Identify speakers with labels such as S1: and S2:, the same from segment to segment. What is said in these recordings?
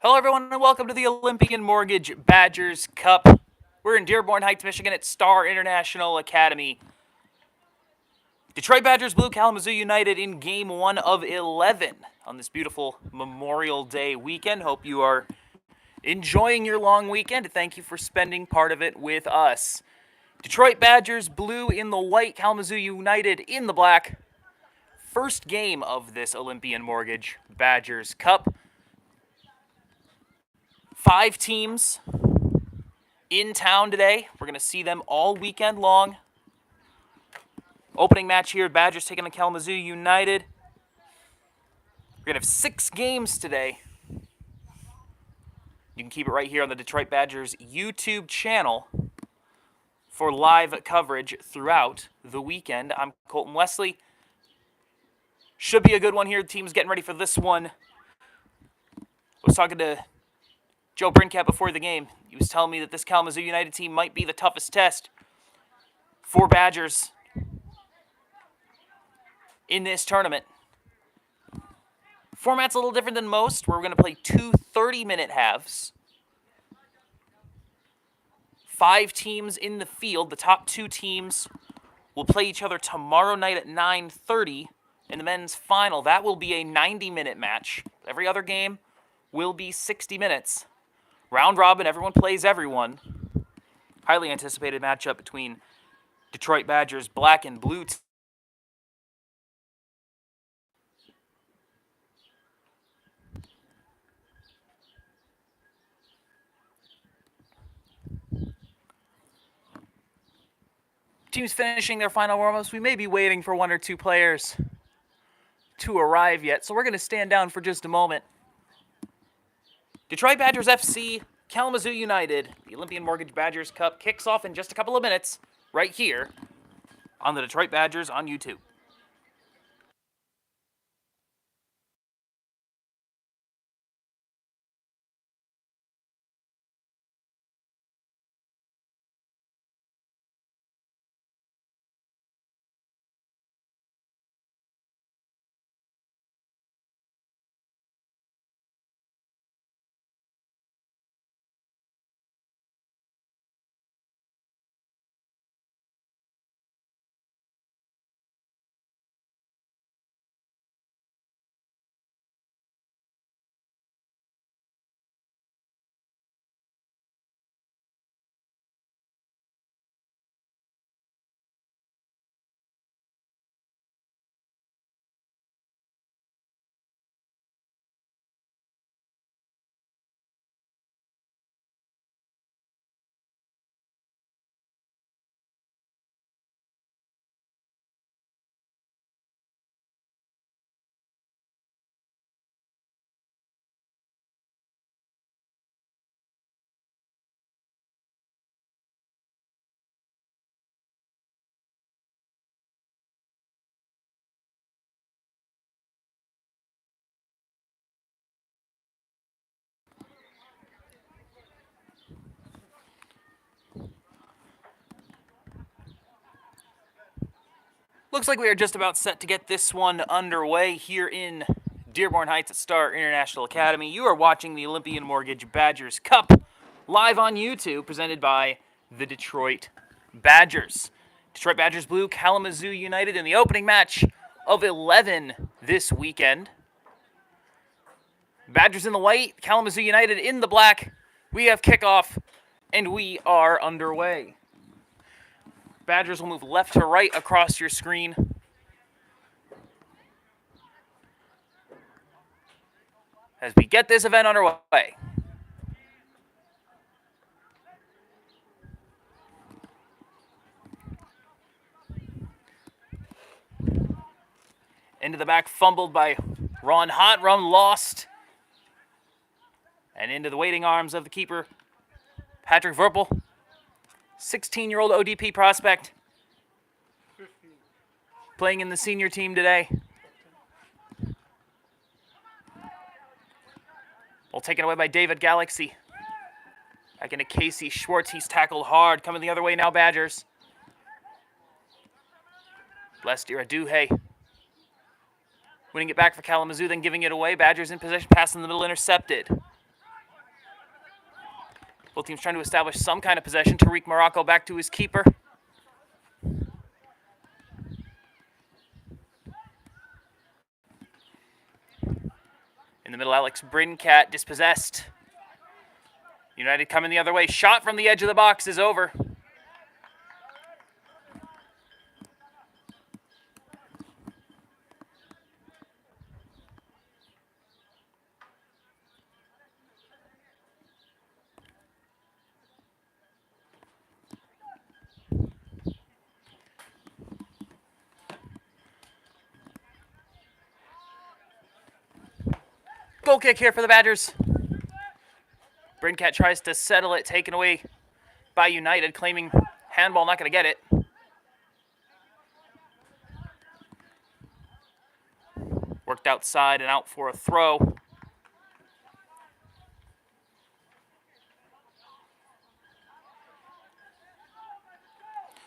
S1: Hello, everyone, and welcome to the Olympian Mortgage Badgers Cup. We're in Dearborn Heights, Michigan at Star International Academy. Detroit Badgers blew Kalamazoo United in Game 1 of 11 on this beautiful Memorial Day weekend. Hope you are enjoying your long weekend. Thank you for spending part of it with us. Detroit Badgers blue in the white, Kalamazoo United in the black. First game of this Olympian Mortgage Badgers Cup. 5 teams in town today. We're going to see them all weekend long. Opening match here, Badgers taking on Kalamazoo United. We're going to have 6 games today. You can keep it right here on the Detroit Badgers YouTube channel for live coverage throughout the weekend. I'm Colton Wesley. Should be a good one here. The team's getting ready for this one. I was talking to Joe Brincat before the game. He was telling me that this Kalamazoo United team might be the toughest test for Badgers in this tournament. Format's a little different than most. We're going to play 2 30-minute halves. 5 teams in the field. The top 2 teams will play each other tomorrow night at 9:30 in the men's final. That will be a 90-minute match. Every other game will be 60 minutes. Round robin, everyone plays everyone. Highly anticipated matchup between Detroit Badgers black and blue teams finishing their final warm-ups. We may be waiting for 1 or 2 players to arrive yet, so we're going to stand down for just a moment. Detroit Badgers FC, Kalamazoo United. The Olympian Mortgage Badgers Cup kicks off in just a couple of minutes right here on the Detroit Badgers on YouTube. Looks like we are just about set to get this one underway here in Dearborn Heights at Star International Academy. You are watching the Olympian Mortgage Badgers Cup live on YouTube, presented by the Detroit Badgers. Detroit Badgers blue, Kalamazoo United in the opening match of 11 this weekend. Badgers in the white, Kalamazoo United in the black. We have kickoff, and we are underway. Badgers will move left to right across your screen. As we get this event underway. Into the back, fumbled by Ron Hot. Run lost. And into the waiting arms of the keeper, Patrick Verpel. 16-year-old ODP prospect. Playing in the senior team today. Ball taken away by David Galaxy. Back into Casey Schwartz. He's tackled hard. Coming the other way now, Badgers. Blessed Iraduhe. Winning it back for Kalamazoo, then giving it away. Badgers in possession, pass in the middle, intercepted. Both teams trying to establish some kind of possession. Tariq Morocco back to his keeper. In the middle, Alex Brincat dispossessed. United coming the other way. Shot from the edge of the box is over. Goal kick here for the Badgers. Brincat tries to settle it, taken away by United, claiming handball, not going to get it. Worked outside and out for a throw.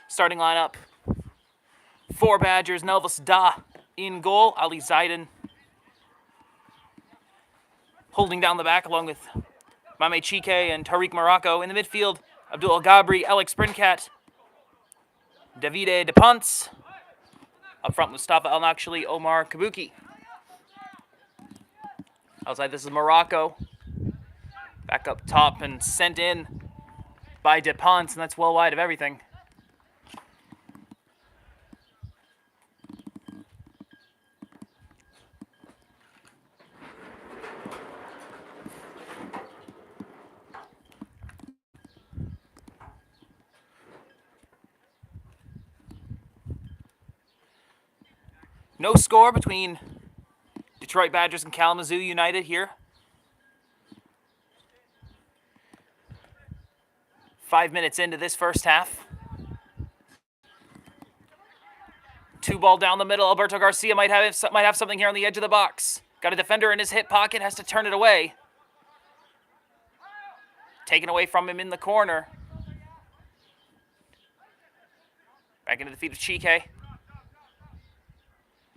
S1: Starting lineup for Badgers, Nelvis Da in goal. Ali Zaiden holding down the back along with Mame Chike and Tariq Morocco. In the midfield, Abdul Gabri, Alex Brincat, Davide DePonce. Up front, Mustafa El Nakshali, Omar Kabuki. Outside, this is Morocco. Back up top and sent in by DePonce, and that's well wide of everything. No score between Detroit Badgers and Kalamazoo United here. 5 minutes into this first half. 2-ball down the middle. Alberto Garcia might have something here on the edge of the box. Got a defender in his hip pocket, has to turn it away. Taken away from him in the corner. Back into the feet of Chike.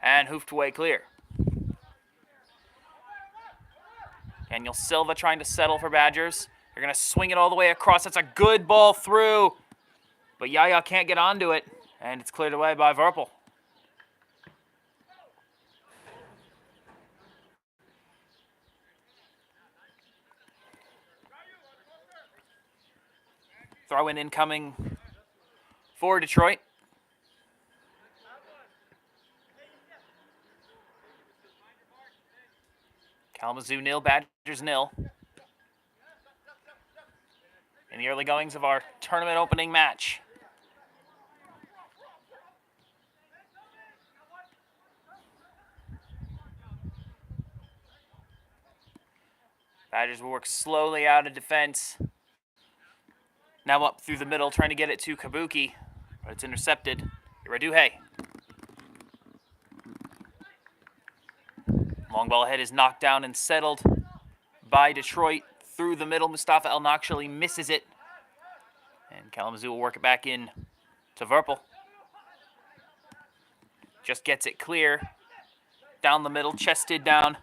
S1: And hoofed away clear. Daniel Silva trying to settle for Badgers. They're going to swing it all the way across. That's a good ball through. But Yaya can't get onto it. And it's cleared away by Verpel. Throw in incoming for Detroit. Kalamazoo 0, Badgers 0. In the early goings of our tournament opening match. Badgers will work slowly out of defense. Now up through the middle, trying to get it to Kabuki, but it's intercepted. Iraduhe. Long ball ahead is knocked down and settled by Detroit. Through the middle, Mustafa El Nakshali misses it. And Kalamazoo will work it back in to Verpel. Just gets it clear. Down the middle, chested down.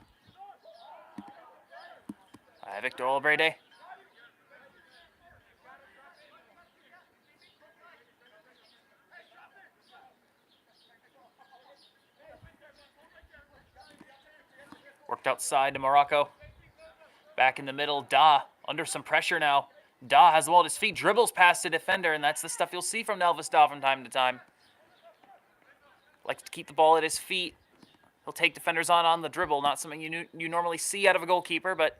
S1: Victor Olbrede. Worked outside to Morocco. Back in the middle, Da under some pressure now. Da has the ball at his feet, dribbles past the defender, and that's the stuff you'll see from Nelvis Da from time to time. Likes to keep the ball at his feet. He'll take defenders on the dribble, not something you normally see out of a goalkeeper, but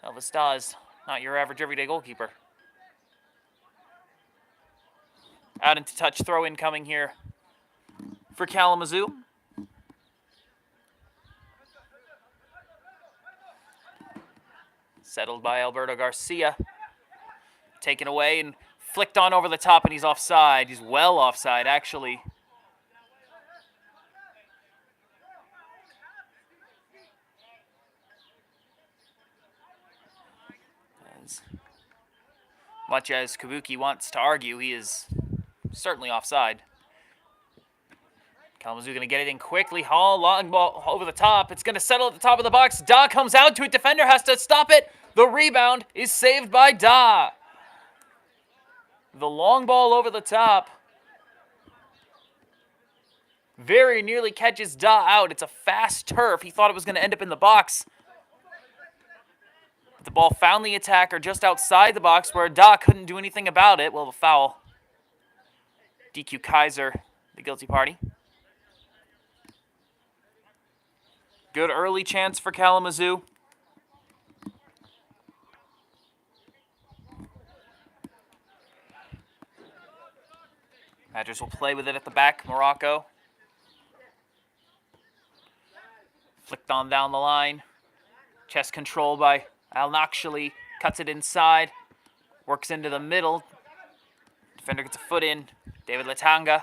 S1: Nelvis Da is not your average everyday goalkeeper. Out into touch, throw in coming here for Kalamazoo. Settled by Alberto Garcia. Taken away and flicked on over the top, and he's offside. He's well offside, actually. As much as Kabuki wants to argue, he is certainly offside. Kalamazoo going to get it in quickly. Hall, long ball over the top. It's going to settle at the top of the box. Da comes out to it. Defender has to stop it. The rebound is saved by Da. The long ball over the top very nearly catches Da out. It's a fast turf. He thought it was going to end up in the box. The ball found the attacker just outside the box where Da couldn't do anything about it. Well, the foul. DQ Kaiser, the guilty party. Good early chance for Kalamazoo. Badgers will play with it at the back. Morocco. Flicked on down the line. Chest control by Al-Nakshali. Cuts it inside. Works into the middle. Defender gets a foot in. David Latanga.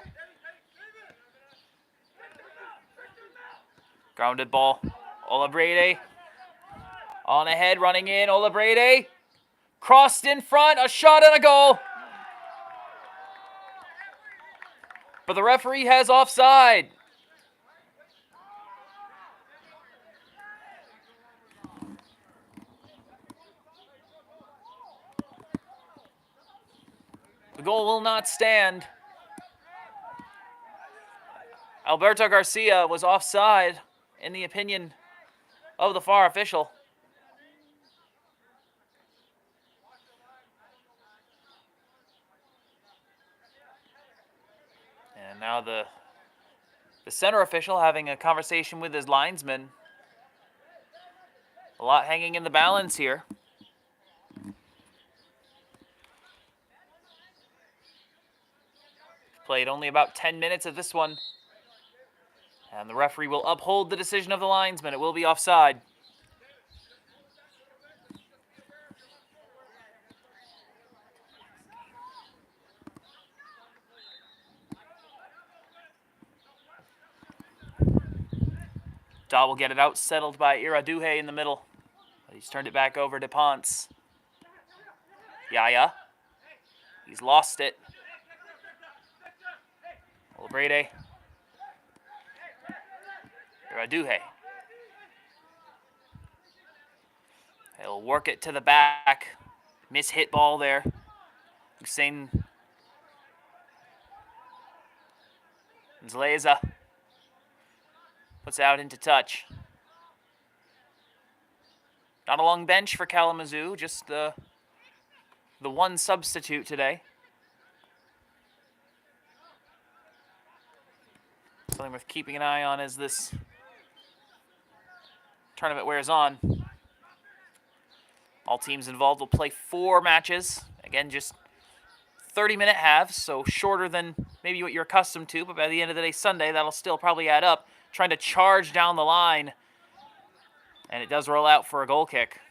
S1: Grounded ball. Olabrede. On ahead, running in. Olabrede. Crossed in front. A shot and a goal. But the referee has offside. The goal will not stand. Alberto Garcia was offside in the opinion of the VAR official. And now the center official having a conversation with his linesman. A lot hanging in the balance here. Played only about 10 minutes of this one. And the referee will uphold the decision of the linesman. It will be offside. Da will get it out, settled by Iraduhe in the middle. But he's turned it back over to Ponce. Yaya. He's lost it. Olabrede. Iraduhe. He'll work it to the back. Miss-hit ball there. Hussein Zleza puts out into touch. Not a long bench for Kalamazoo, just the one substitute today. Something worth keeping an eye on as this tournament wears on. All teams involved will play 4 matches. Again, just 30-minute halves, so shorter than maybe what you're accustomed to, but by the end of the day, Sunday, that'll still probably add up. Trying to charge down the line, and it does roll out for a goal kick.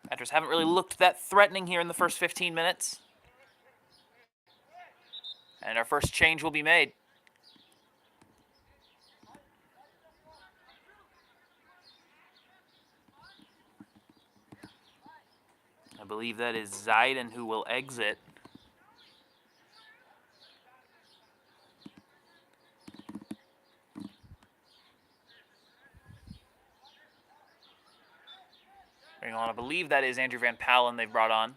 S1: Badgers haven't really looked that threatening here in the first 15 minutes. And our first change will be made. I believe that is Zaiden who will exit. I believe that is Andrew Van Palen they've brought on.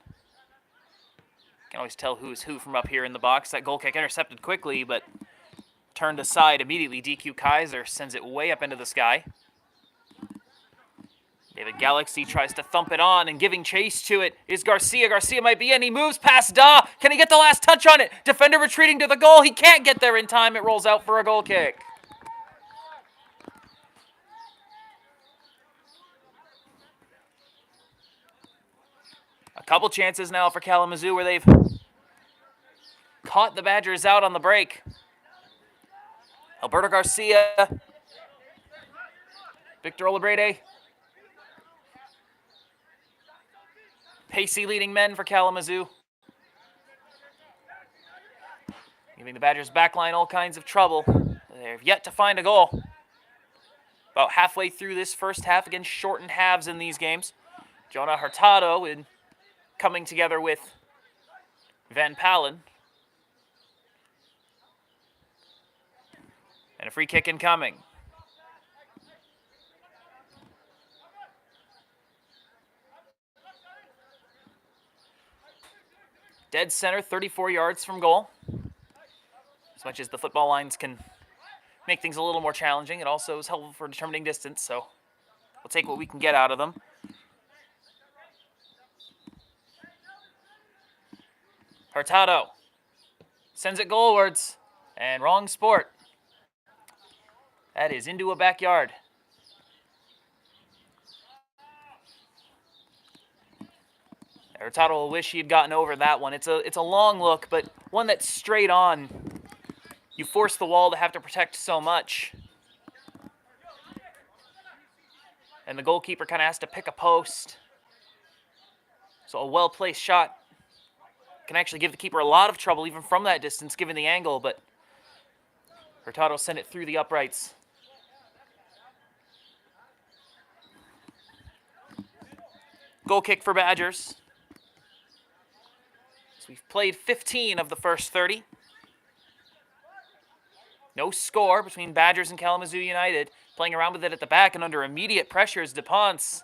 S1: Can always tell who's who from up here in the box. That goal kick intercepted quickly, but turned aside immediately. DQ Kaiser sends it way up into the sky. David Galaxy tries to thump it on, and giving chase to it is Garcia. Garcia might be in. He moves past Da. Can he get the last touch on it? Defender retreating to the goal. He can't get there in time. It rolls out for a goal kick. A couple chances now for Kalamazoo where they've caught the Badgers out on the break. Alberto Garcia. Victor Olabrede. Pacey leading men for Kalamazoo. Giving the Badgers backline all kinds of trouble. They've yet to find a goal. About halfway through this first half, again, shortened halves in these games. Jonah Hurtado in coming together with Van Palen. And a free kick incoming. Dead center, 34 yards from goal. As much as the football lines can make things a little more challenging, it also is helpful for determining distance, so we'll take what we can get out of them. Hurtado sends it goalwards, and wrong sport. That is into a backyard. Hurtado will wish he had gotten over that one. It's a long look, but one that's straight on. You force the wall to have to protect so much. And the goalkeeper kind of has to pick a post. So a well-placed shot can actually give the keeper a lot of trouble even from that distance, given the angle, but Hurtado sent it through the uprights. Goal kick for Badgers. So we've played 15 of the first 30. No score between Badgers and Kalamazoo United. Playing around with it at the back and under immediate pressure is DePonce.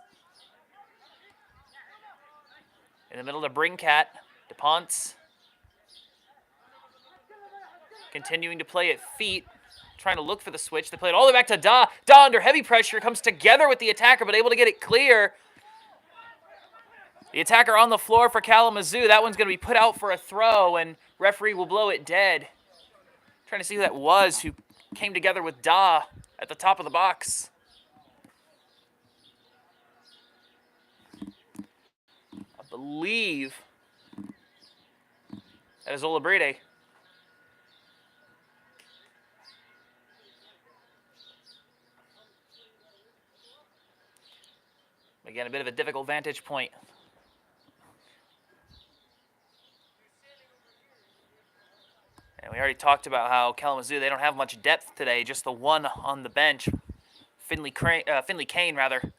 S1: In the middle to Bringcat. DePonce continuing to play at feet, trying to look for the switch. They play it all the way back to Da. Da under heavy pressure comes together with the attacker, but able to get it clear. The attacker on the floor for Kalamazoo. That one's going to be put out for a throw, and referee will blow it dead. Trying to see who that was who came together with Da at the top of the box. I believe that is Olabride. Again, a bit of a difficult vantage point. And we already talked about how Kalamazoo, they don't have much depth today, just the one on the bench. Finley Kane, rather.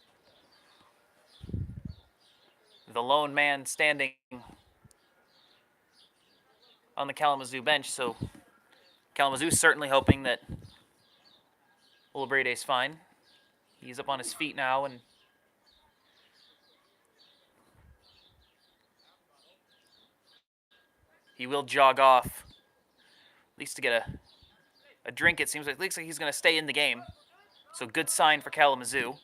S1: The lone man standing on the Kalamazoo bench, so Kalamazoo's certainly hoping that Olabride's fine. He's up on his feet now, and he will jog off, at least to get a drink. It seems like, looks like he's going to stay in the game, so good sign for Kalamazoo.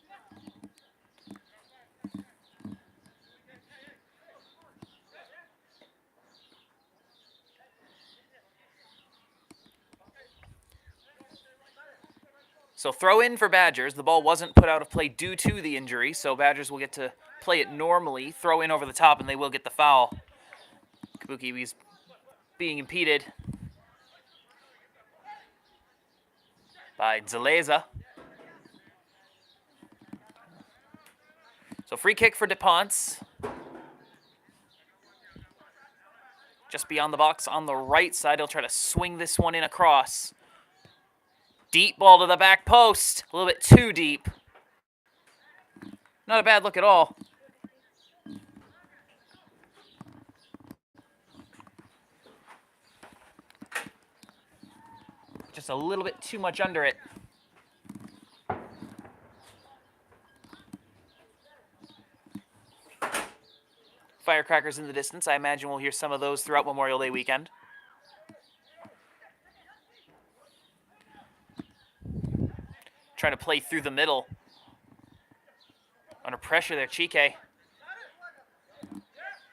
S1: So throw in for Badgers. The ball wasn't put out of play due to the injury, so Badgers will get to play it normally, throw in over the top, and they will get the foul. Kabuki is being impeded by Zaleza. So free kick for DePonce. Just beyond the box on the right side. He'll try to swing this one in across. Deep ball to the back post. A little bit too deep. Not a bad look at all. Just a little bit too much under it. Firecrackers in the distance. I imagine we'll hear some of those throughout Memorial Day weekend. Trying to play through the middle. Under pressure there, Chike.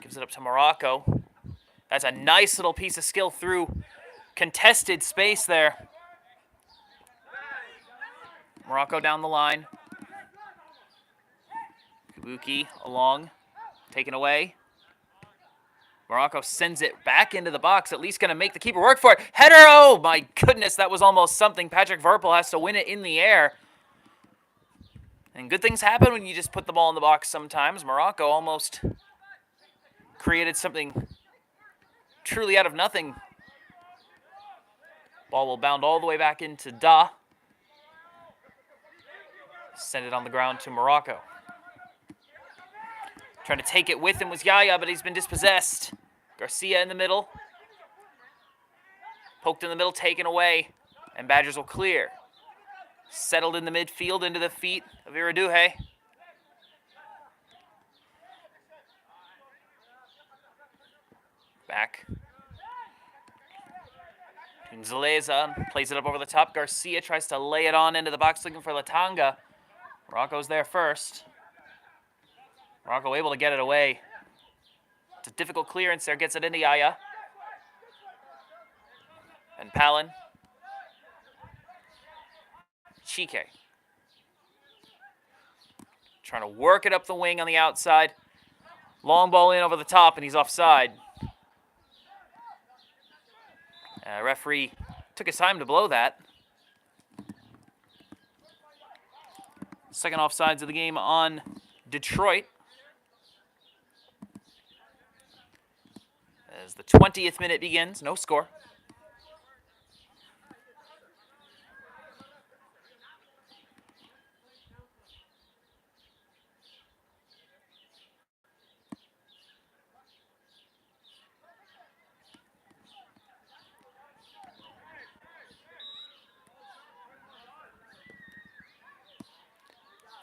S1: Gives it up to Morocco. That's a nice little piece of skill through contested space there. Morocco down the line. Kabuki along. Taken away. Morocco sends it back into the box, at least going to make the keeper work for it. Header! Oh, my goodness, that was almost something. Patrick Verpel has to win it in the air. And good things happen when you just put the ball in the box sometimes. Morocco almost created something truly out of nothing. Ball will bound all the way back into Da. Send it on the ground to Morocco. Trying to take it with him was Yaya, but he's been dispossessed. Garcia in the middle. Poked in the middle, taken away, and Badgers will clear. Settled in the midfield into the feet of Iraduhe. Back. Zaleza plays it up over the top. Garcia tries to lay it on into the box looking for Latanga. Morocco's there first. Morocco able to get it away. It's a difficult clearance there. Gets it into Yaya. And Palin. Chike. Trying to work it up the wing on the outside. Long ball in over the top, and he's offside. Referee took his time to blow that. Second offsides of the game on Detroit. As the 20th minute begins, no score.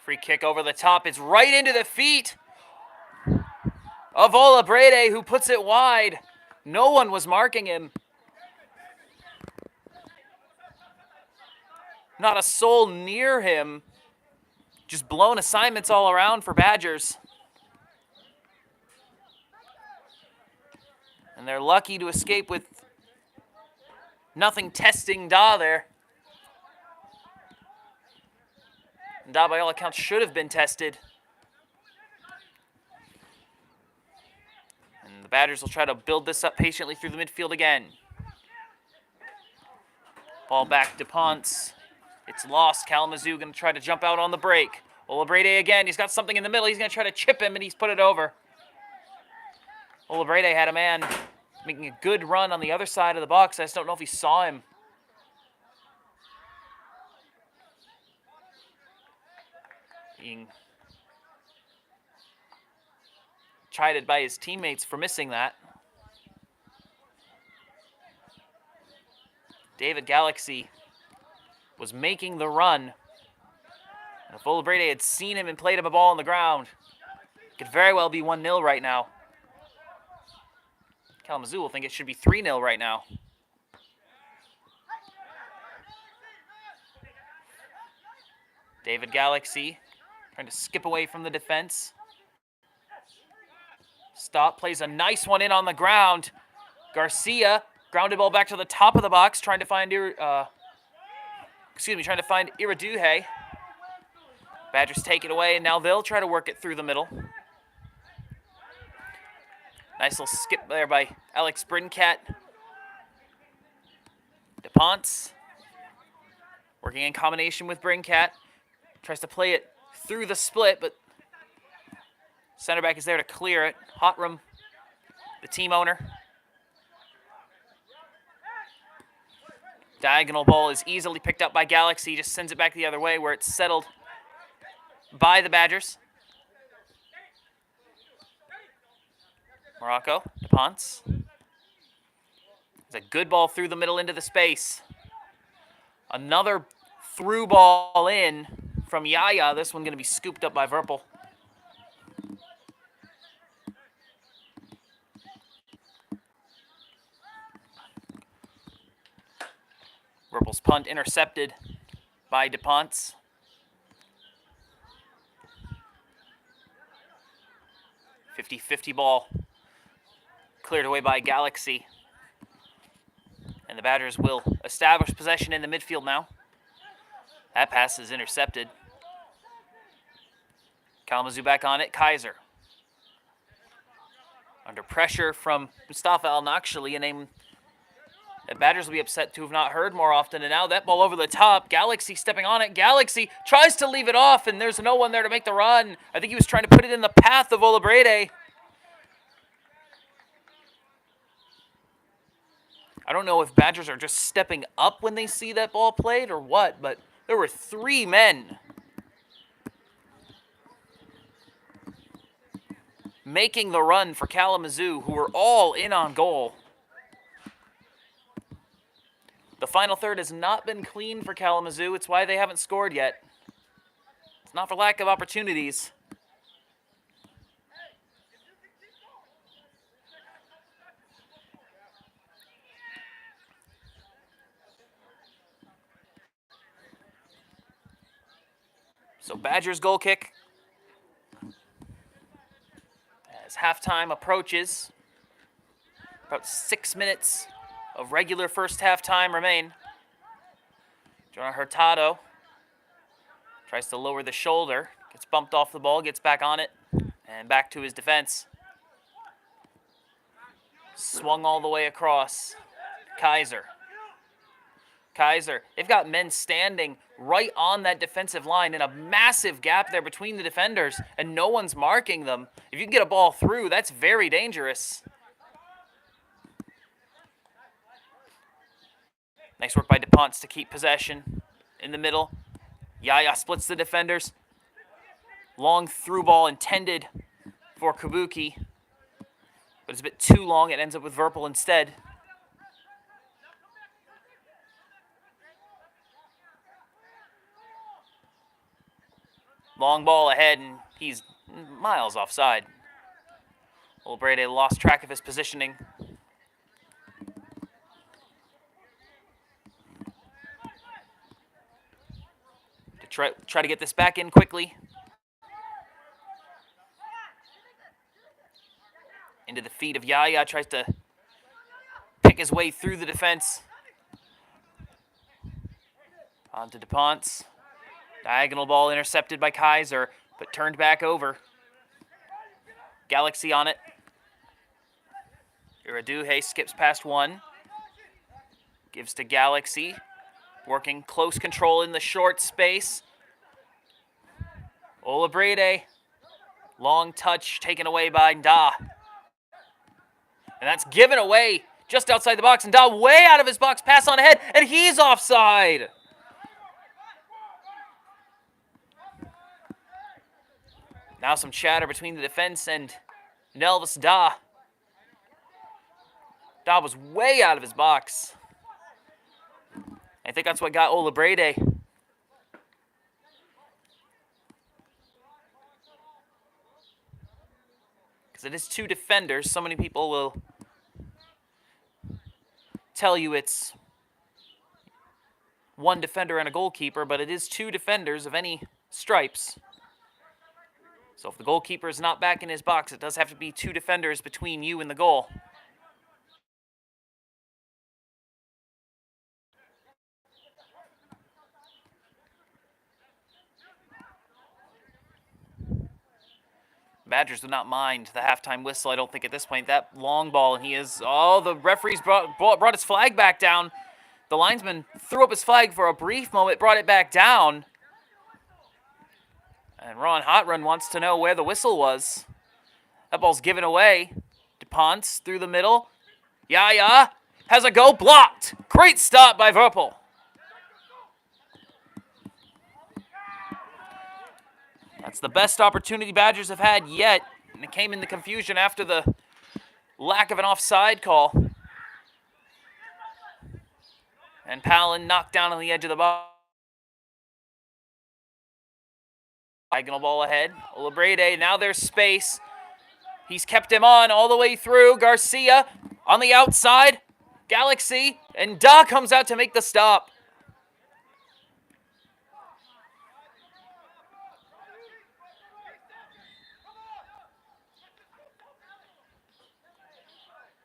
S1: Free kick over the top. It's right into the feet of Olabrede, who puts it wide. No one was marking him. Not a soul near him. Just blown assignments all around for Badgers. And they're lucky to escape with nothing testing Da there. Da, by all accounts, should have been tested. And the Badgers will try to build this up patiently through the midfield again. Ball back to Ponce. It's lost. Kalamazoo going to try to jump out on the break. Olabrede again. He's got something in the middle. He's going to try to chip him, and he's put it over. Olabrede had a man making a good run on the other side of the box. I just don't know if he saw him. Being chided by his teammates for missing that. David Galaxy was making the run. And if Olabrede had seen him and played him a ball on the ground, it could very well be 1-0 right now. Kalamazoo will think it should be 3-0 right now. David Galaxy trying to skip away from the defense. Stop, plays a nice one in on the ground. Garcia, grounded ball back to the top of the box, trying to find Iraduhe. Badgers take it away, and now they'll try to work it through the middle. Nice little skip there by Alex Brincat. DePonce, working in combination with Brincat. Tries to play it through the split, but center back is there to clear it. Hotram, the team owner. Diagonal ball is easily picked up by Galaxy. Just sends it back the other way where it's settled by the Badgers. Morocco, DePonce. It's a good ball through the middle into the space. Another through ball in from Yaya. This one going to be scooped up by Verpel. Verpel's punt intercepted by DePonce. 50-50 ball. Cleared away by Galaxy. And the Badgers will establish possession in the midfield now. That pass is intercepted. Kalamazoo back on it. Kaiser. Under pressure from Mustafa Al-Nakshali, a name that Badgers will be upset to have not heard more often. And now that ball over the top. Galaxy stepping on it. Galaxy tries to leave it off, and there's no one there to make the run. I think he was trying to put it in the path of Olabrede. I don't know if Badgers are just stepping up when they see that ball played or what, but there were 3 men making the run for Kalamazoo who were all in on goal. The final third has not been clean for Kalamazoo. It's why they haven't scored yet. It's not for lack of opportunities. So Badgers goal kick. As halftime approaches, about 6 minutes of regular first half time remain. Jonah Hurtado tries to lower the shoulder, gets bumped off the ball, gets back on it, and back to his defense. Swung all the way across. Kaiser. They've got men standing right on that defensive line in a massive gap there between the defenders, and no one's marking them. If you can get a ball through, that's very dangerous. Nice work by DuPonts to keep possession in the middle. Yaya splits the defenders. Long through ball intended for Kabuki, but it's a bit too long. It ends up with Verpel instead. Long ball ahead, and he's miles offside. Olbrede lost track of his positioning. To try to get this back in quickly. Into the feet of Yaya, tries to pick his way through the defense. On to DuPonts. Diagonal ball intercepted by Kaiser, but turned back over. Galaxy on it. Iraduhe skips past one. Gives to Galaxy. Working close control in the short space. Olabrede. Long touch taken away by Da. And that's given away just outside the box. And Da way out of his box. Pass on ahead. And he's offside. Now some chatter between the defense and Nelvis Da. Da was way out of his box. I think that's what got Olabrede. Because it is two defenders. So many people will tell you it's one defender and a goalkeeper, but it is two defenders of any stripes. So if the goalkeeper is not back in his box, it does have to be two defenders between you and the goal. Badgers do not mind the halftime whistle, I don't think, at this point. That long ball, and he is... Oh, the referee's brought his flag back down. The linesman threw up his flag for a brief moment, brought it back down. And Ron Hotrun wants to know where the whistle was. That ball's given away. DuPonts through the middle. Yaya has a go. Blocked. Great stop by Verpel. That's the best opportunity Badgers have had yet. And it came in the confusion after the lack of an offside call. And Palin knocked down on the edge of the box. Diagonal ball ahead. Olabrede, now there's space. He's kept him on all the way through. Garcia on the outside. Galaxy. And Da comes out to make the stop.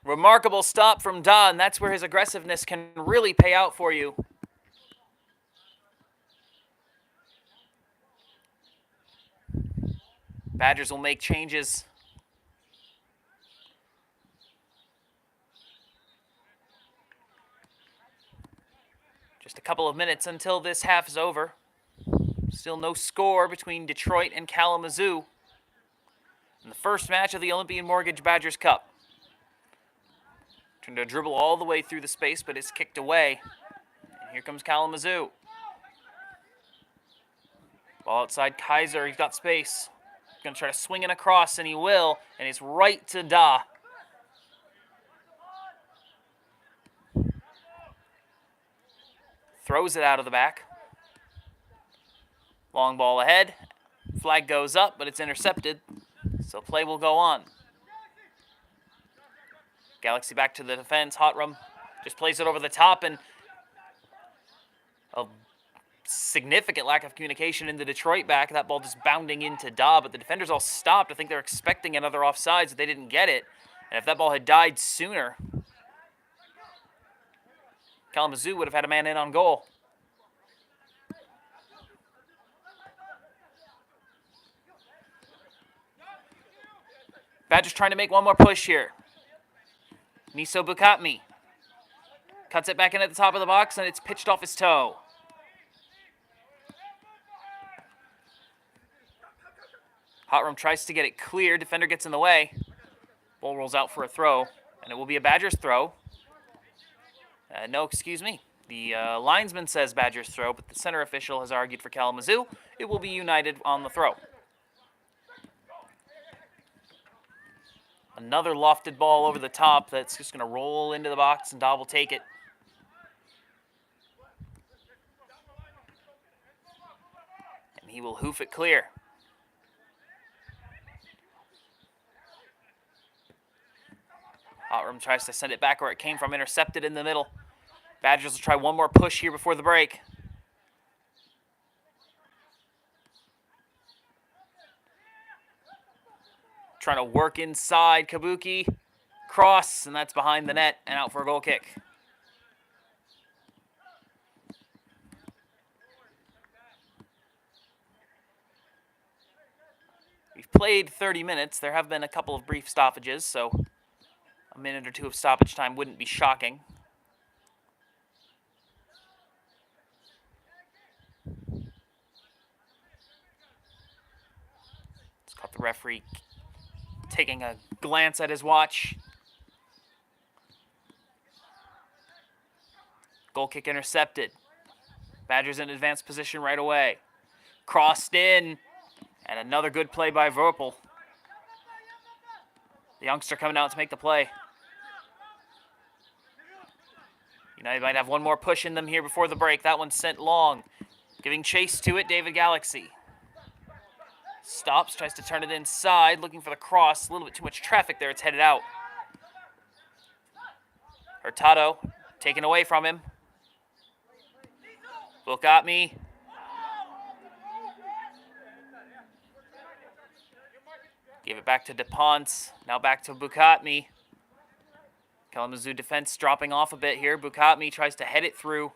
S1: Remarkable stop from Da, and that's where his aggressiveness can really pay out for you. Badgers will make changes. Just a couple of minutes until this half is over. Still no score between Detroit and Kalamazoo in the first match of the Olympian Mortgage Badgers Cup. Trying to dribble all the way through the space, but it's kicked away. And here comes Kalamazoo. Ball outside Kaiser, he's got space. He's going to try to swing it across, and he will. And it's right to Da. throws it out of the back. Long ball ahead. Flag goes up, but it's intercepted, so play will go on. Galaxy back to the defense. Hotram just plays it over the top, and a significant lack of communication in the Detroit back. That ball just bounding into Da, but the defenders all stopped. I think they're expecting another offsides, but they didn't get it. And if that ball had died sooner, Kalamazoo would have had a man in on goal. Badgers trying to make one more push here. Niso Bukatmi cuts it back in at the top of the box, and it's pitched off his toe. Hotram tries to get it clear. Defender gets in the way. Ball rolls out for a throw, and it will be a Badgers throw. No, excuse me. The linesman says Badgers throw, but the center official has argued for Kalamazoo. It will be United on the throw. Another lofted ball over the top that's just going to roll into the box, and Da will take it. And he will hoof it clear. Hotram tries to send it back where it came from, intercepted in the middle. Badgers will try one more push here before the break. Trying to work inside. Kabuki, cross, and that's behind the net and out for a goal kick. We've played 30 minutes. There have been a couple of brief stoppages, so a minute or two of stoppage time wouldn't be shocking. It's caught the referee taking a glance at his watch. Goal kick intercepted. Badgers in advanced position right away. Crossed in, and another good play by Verpel. The youngster coming out to make the play. United might have one more push in them here before the break. That one's sent long. Giving chase to it, David Galaxy. Stops, tries to turn it inside, looking for the cross. A little bit too much traffic there. It's headed out. Hurtado taken away from him. Bukatmi. Gave it back to DePonce. Now back to Bukatmi. Kalamazoo defense dropping off a bit here. Bukatmi tries to head it through.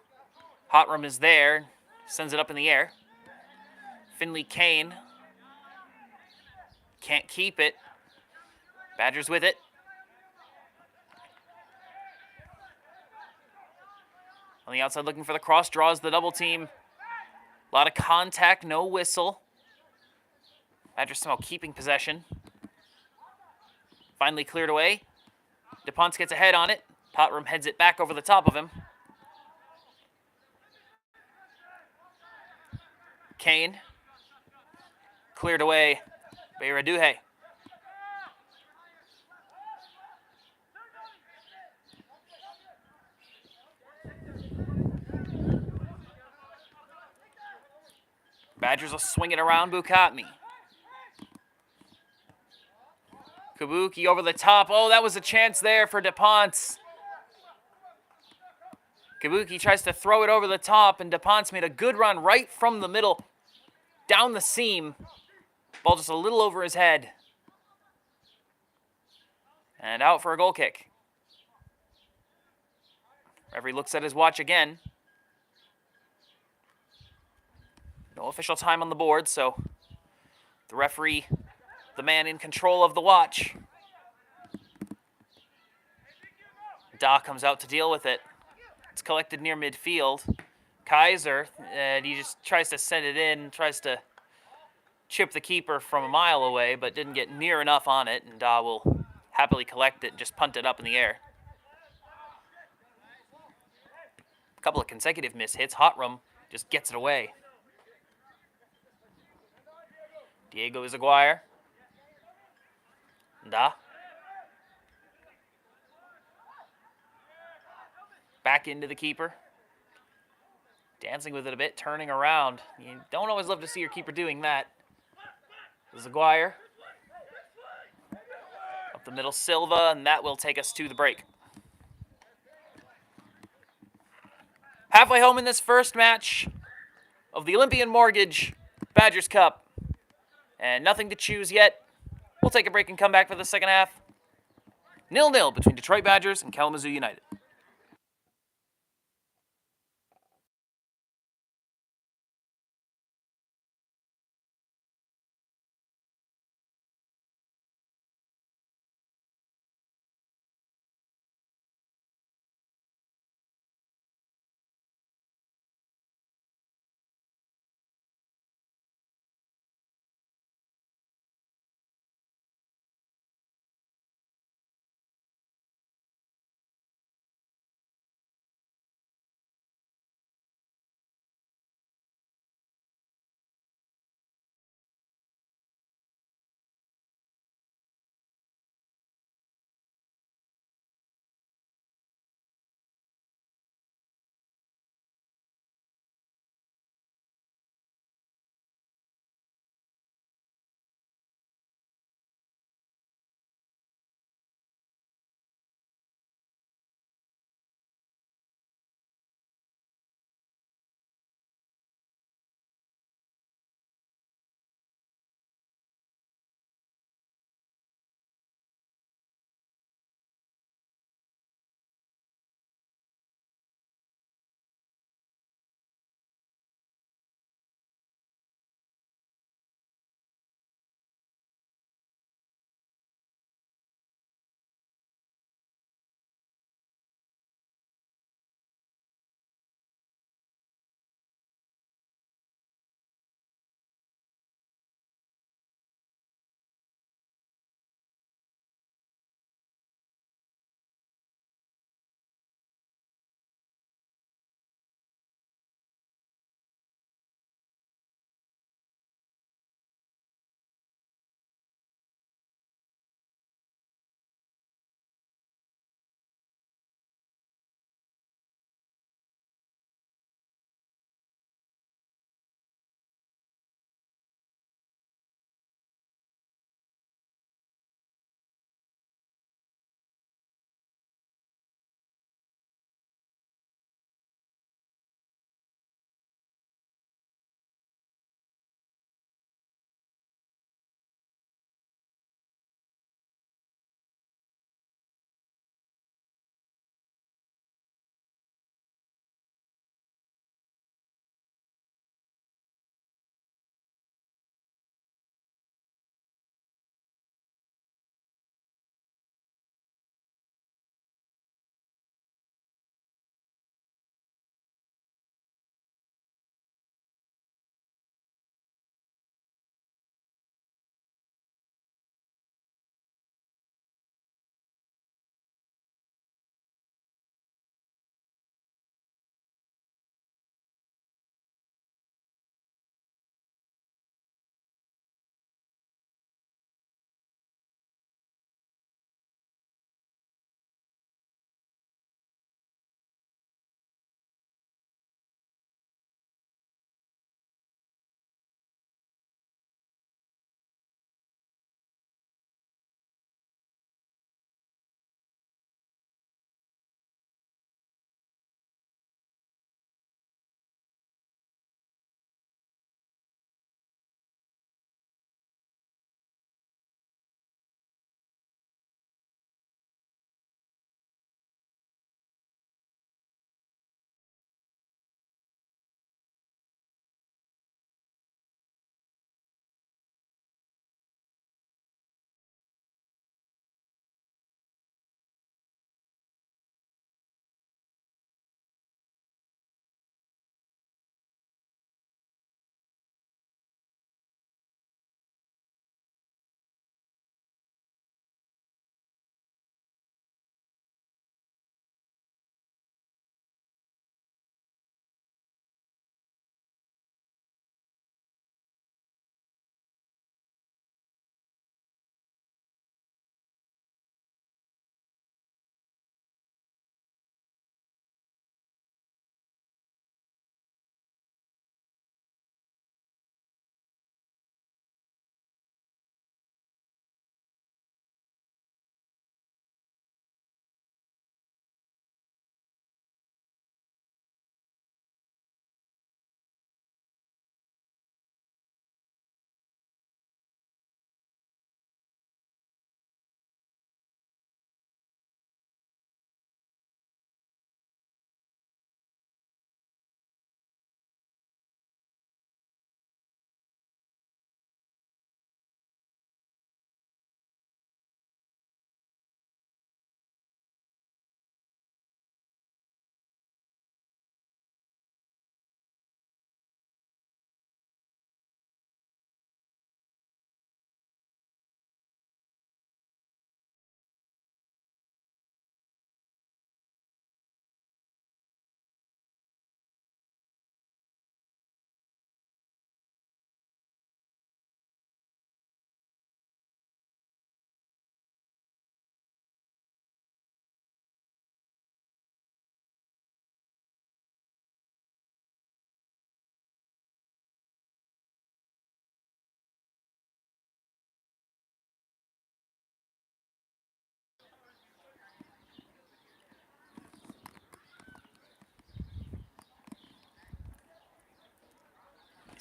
S1: Hotram is there. Sends it up in the air. Finley Kane. Can't keep it. Badgers with it. On the outside looking for the cross. Draws the double team. A lot of contact. No whistle. Badgers somehow keeping possession. Finally cleared away. DePonce gets a head on it. Hotram heads it back over the top of him. Kane. Cleared away. Beyraduhe. Badgers will swing it around Bukatmi. Kabuki over the top. Oh, that was a chance there for DePonce. Kabuki tries to throw it over the top, and DePonce made a good run right from the middle, down the seam. Ball just a little over his head. And out for a goal kick. Referee looks at his watch again. No official time on the board, so the referee, the man in control of the watch. Da comes out to deal with it. It's collected near midfield. Kaiser, he just tries to send it in, tries to chip the keeper from a mile away, but didn't get near enough on it, and Da will happily collect it and just punt it up in the air. A couple of consecutive mishits. Hotram just gets it away. Diego Izaguirre. Da. Back into the keeper. Dancing with it a bit, turning around. You don't always love to see your keeper doing that. Zaguire. Up the middle, Silva, and that will take us to the break. Halfway home in this first match of the Olympian Mortgage Badgers Cup. And nothing to choose yet. We'll take a break and come back for the second half. 0-0 between Detroit Badgers and Kalamazoo United.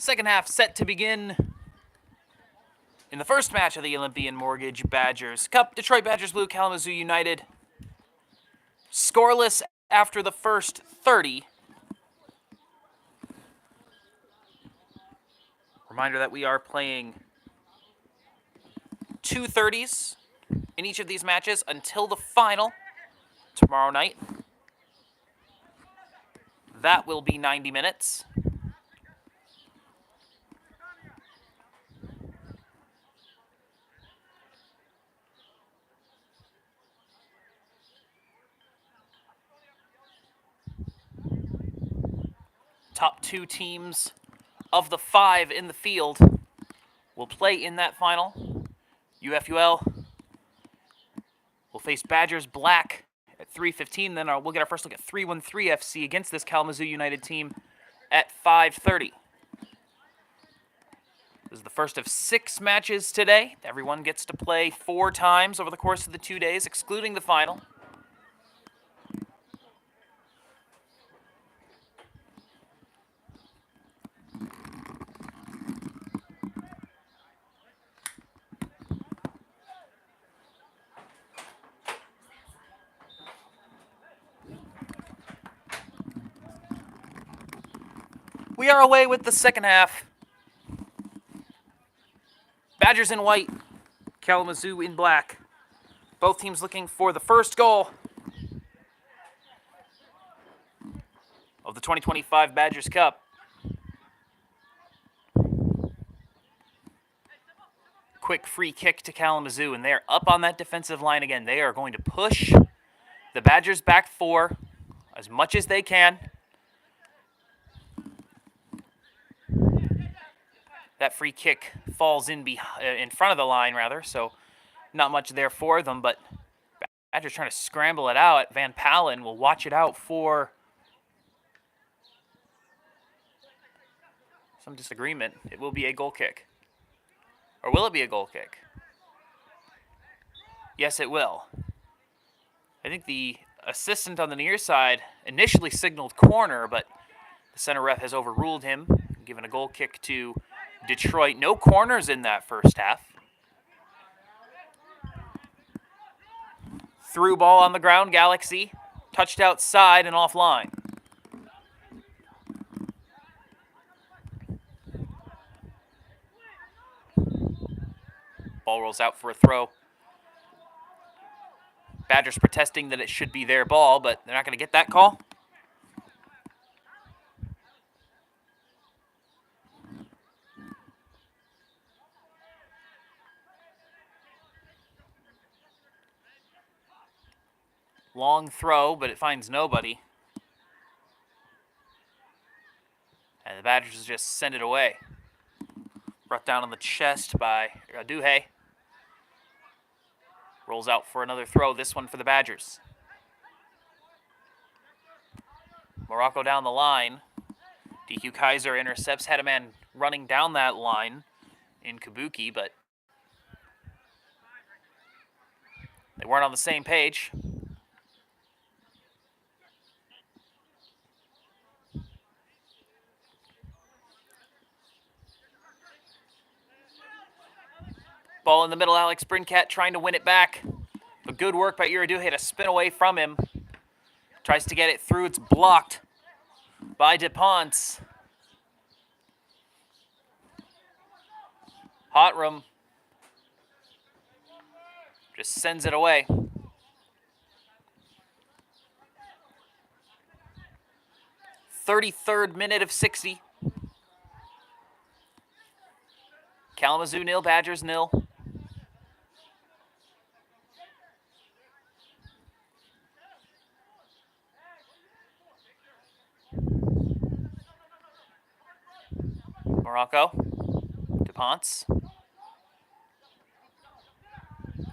S1: Second half set to begin in the first match of the Olympian Mortgage Badgers Cup. Detroit Badgers Blue, Kalamazoo United. Scoreless after the first 30. Reminder that we are playing 2 30s in each of these matches until the final tomorrow night. That will be 90 minutes. Top 2 teams of the 5 in the field will play in that final. UFUL will face Badgers Black at 3:15. Then we'll get our first look at 313 FC against this Kalamazoo United team at 5:30. This is the first of 6 matches today. Everyone gets to play 4 times over the course of the 2 days, excluding the final. We are away with the second half. Badgers in white, Kalamazoo in black. Both teams looking for the first goal of the 2025 Badgers Cup. Quick free kick to Kalamazoo, and they're up on that defensive line again. They are going to push the Badgers back 4 as much as they can. That free kick falls in front of the line, rather, so not much there for them, but Badgers trying to scramble it out. Van Palen will watch it out for some disagreement. It will be a goal kick. Or will it be a goal kick? Yes, it will. I think the assistant on the near side initially signaled corner, but the center ref has overruled him, giving a goal kick to Detroit. No corners in that first half. Through ball on the ground, Galaxy. Touched outside and offline. Ball rolls out for a throw. Badgers protesting that it should be their ball, but they're not going to get that call. Long throw, but it finds nobody. And the Badgers just send it away. Brought down on the chest by Duhe. Rolls out for another throw, this one for the Badgers. Morocco down the line. DQ Kaiser intercepts, had a man running down that line in Kabuki, but they weren't on the same page. Ball in the middle, Alex Brincat trying to win it back. But good work by Iraduhe to spin away from him. Tries to get it through, it's blocked by DePonce. Hotram just sends it away. "33rd minute of 60. Kalamazoo 0, Badgers 0. Morocco, DePonce,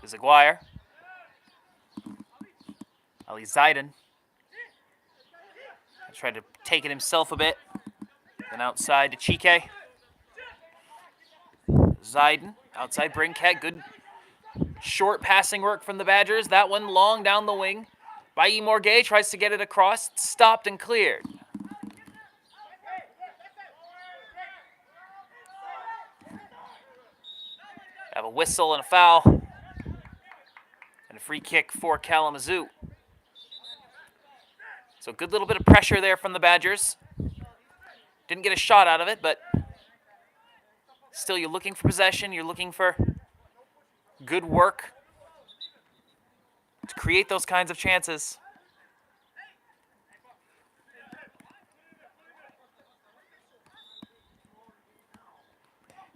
S1: Zaguire, Ali Zayden. Tried to take it himself a bit. Then outside to Chike. Zayden, outside Brinket. Good short passing work from the Badgers. That one long down the wing. Bailly Morgay tries to get it across. Stopped and cleared. a whistle and a foul. And a free kick for Kalamazoo. So good little bit of pressure there from the Badgers. Didn't get a shot out of it, but still you're looking for possession. You're looking for good work to create those kinds of chances.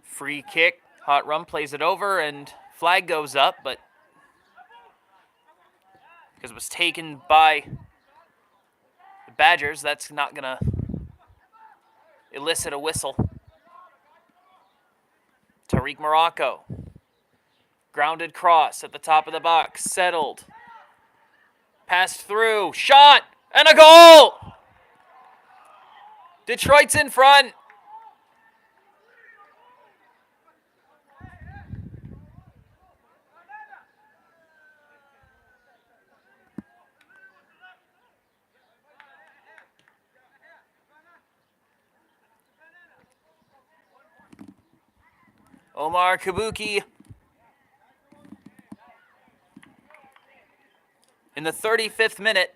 S1: Free kick. Hot Rum plays it over, and flag goes up, but because it was taken by the Badgers, that's not going to elicit a whistle. Tariq Morocco. Grounded cross at the top of the box. Settled. Passed through. Shot! And a goal! Detroit's in front. Omar Kabuki in the 35th minute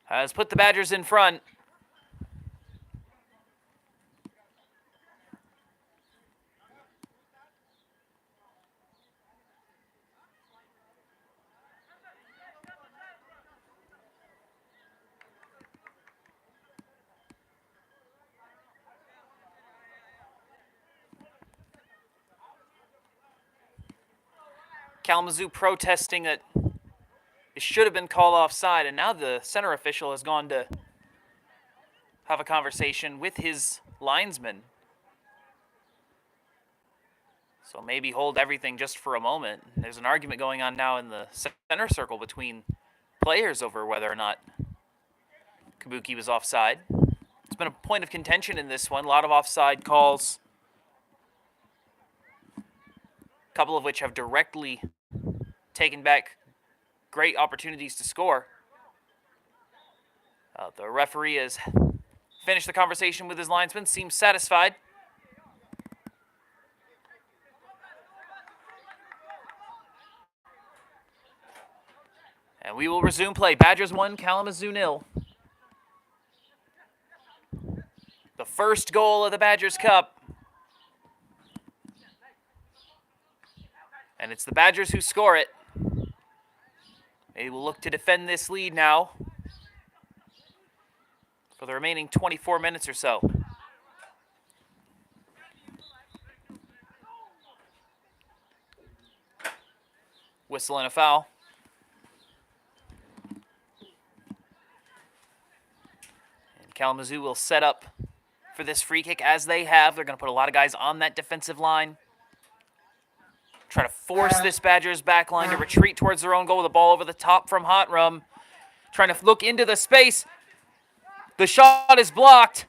S1: has put the Badgers in front. Kalamazoo protesting that it should have been called offside, and now the center official has gone to have a conversation with his linesman. So maybe hold everything just for a moment. There's an argument going on now in the center circle between players over whether or not Kabuki was offside. It's been a point of contention in this one. A lot of offside calls, a couple of which have directly taken back great opportunities to score. The referee has finished the conversation with his linesman, seems satisfied. And we will resume play. Badgers 1, Kalamazoo 0. The first goal of the Badgers Cup. And it's the Badgers who score it. They will look to defend this lead now for the remaining 24 minutes or so. Whistle and a foul. And Kalamazoo will set up for this free kick as they have. They're going to put a lot of guys on that defensive line. Try to force this Badgers back line to retreat towards their own goal with the ball over the top from Hot Rum. Trying to look into the space. The shot is blocked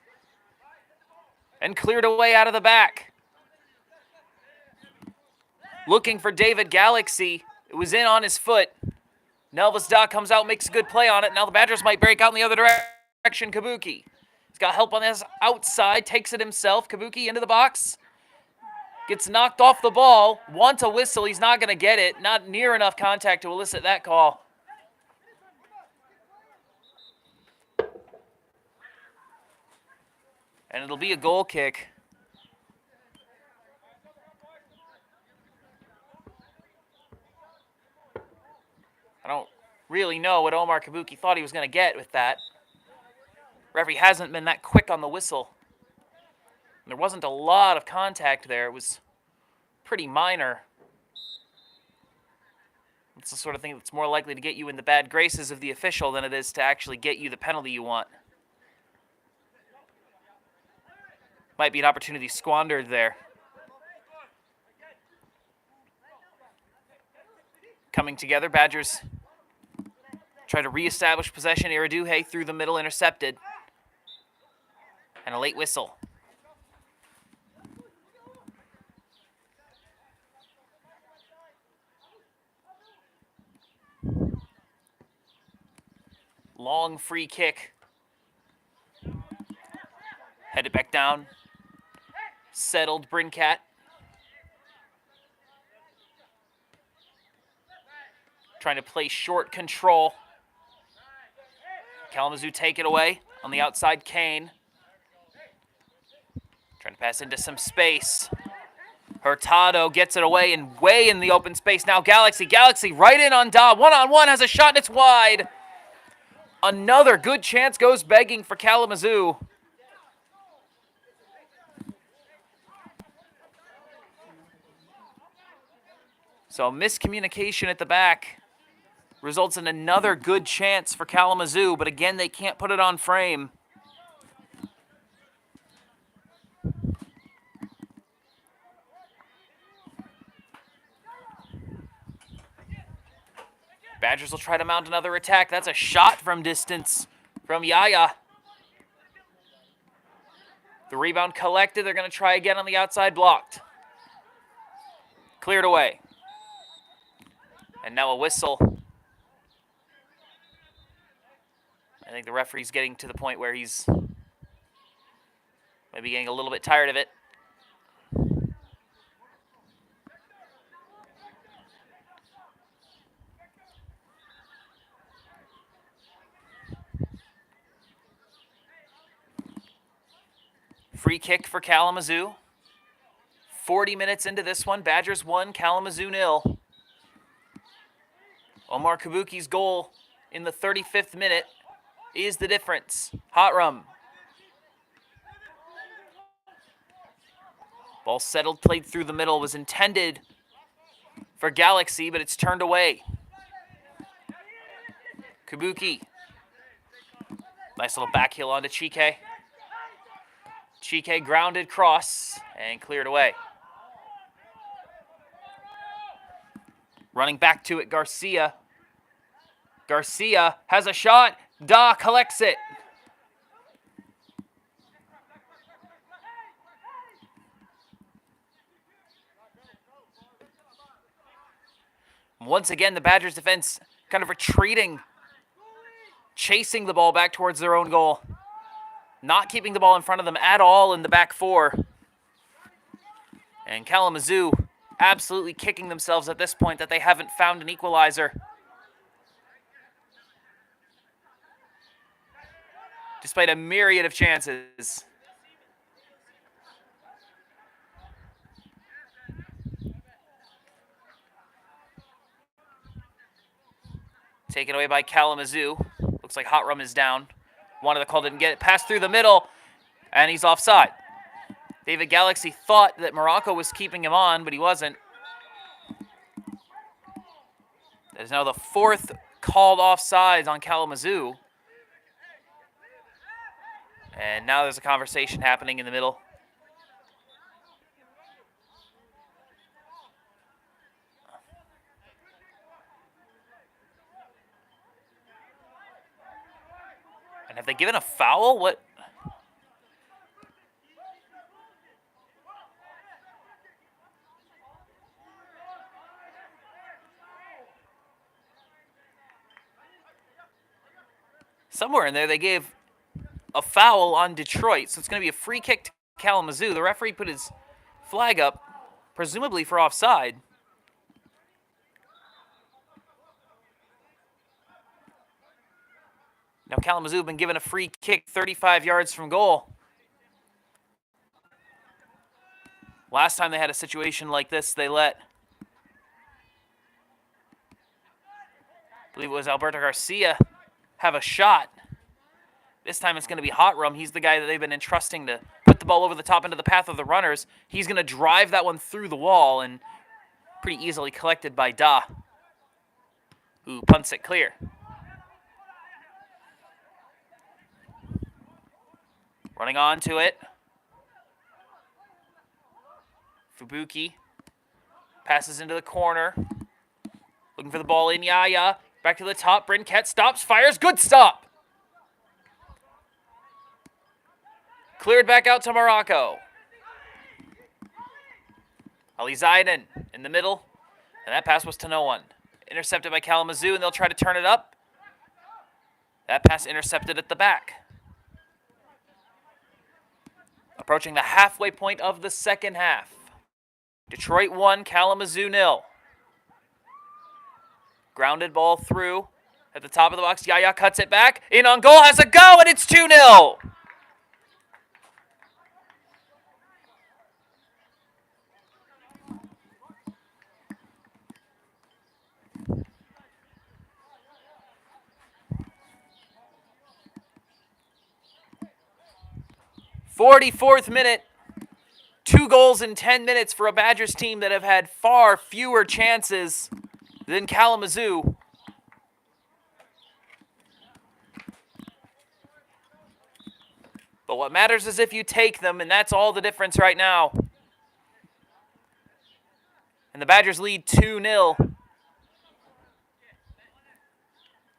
S1: and cleared away out of the back. Looking for David Galaxy. It was in on his foot. Nelvis Dock comes out, makes a good play on it. Now the Badgers might break out in the other direction. Kabuki. He's got help on his outside. Takes it himself. Kabuki into the box. Gets knocked off the ball. Wants a whistle. He's not going to get it. Not near enough contact to elicit that call. And it'll be a goal kick. I don't really know what Omar Kabuki thought he was going to get with that. Referee hasn't been that quick on the whistle. There wasn't a lot of contact there. It was pretty minor. It's the sort of thing that's more likely to get you in the bad graces of the official than it is to actually get you the penalty you want. Might be an opportunity squandered there. Coming together, Badgers try to reestablish possession. Iraduhe through the middle, intercepted. And a late whistle. Long free kick. Headed back down. Settled Brincat. trying to play short control. Kalamazoo take it away on the outside. Kane trying to pass into some space. Hurtado gets it away and way in the open space. Now Galaxy right in on Da. One-on-one, has a shot and it's wide. Another good chance goes begging for Kalamazoo. So miscommunication at the back results in another good chance for Kalamazoo, but again, they can't put it on frame. Badgers will try to mount another attack. That's a shot from distance from Yaya. The rebound collected. They're going to try again on the outside, blocked. Cleared away. And now a whistle. I think the referee's getting to the point where he's maybe getting a little bit tired of it. Free kick for Kalamazoo. 40 minutes into this one, Badgers 1, Kalamazoo 0. Omar Kabuki's goal in the 35th minute is the difference. Hot rum. Ball settled, played through the middle, was intended for Galaxy, but it's turned away. Kabuki. Nice little back heel onto Chike. Chike grounded cross and cleared away. Running back to it, Garcia. Garcia has a shot. Da collects it. Once again, the Badgers defense kind of retreating, chasing the ball back towards their own goal. Not keeping the ball in front of them at all in the back four. And Kalamazoo absolutely kicking themselves at this point that they haven't found an equalizer. Despite a myriad of chances. Taken away by Kalamazoo. Looks like Hot Rum is down. Wanted the call, didn't get it. Passed through the middle, and he's offside. David Galaxy thought that Morocco was keeping him on, but he wasn't. That is now the fourth called offsides on Kalamazoo. And now there's a conversation happening in the middle. And have they given a foul? What? Somewhere in there they gave a foul on Detroit, so it's going to be a free kick to Kalamazoo. The referee put his flag up, presumably for offside. Now Kalamazoo have been given a free kick 35 yards from goal. Last time they had a situation like this, they let, I believe it was Alberto Garcia, have a shot. This time it's going to be Hot Rum. He's the guy that they've been entrusting to put the ball over the top into the path of the runners. He's going to drive that one through the wall and pretty easily collected by Da, who punts it clear. Running on to it. Fubuki passes into the corner. Looking for the ball in Yaya. Back to the top. Brinket stops, fires. Good stop. Cleared back out to Morocco. Ali Zaiden in the middle. And that pass was to no one. Intercepted by Kalamazoo, and they'll try to turn it up. That pass intercepted at the back. Approaching the halfway point of the second half. Detroit 1, Kalamazoo 0. Grounded ball through at the top of the box. Yaya cuts it back. In on goal, has a go, and it's 2-0. '44th minute. 2 goals in 10 minutes for a Badgers team that have had far fewer chances than Kalamazoo. But what matters is if you take them, and that's all the difference right now. And the Badgers lead 2-0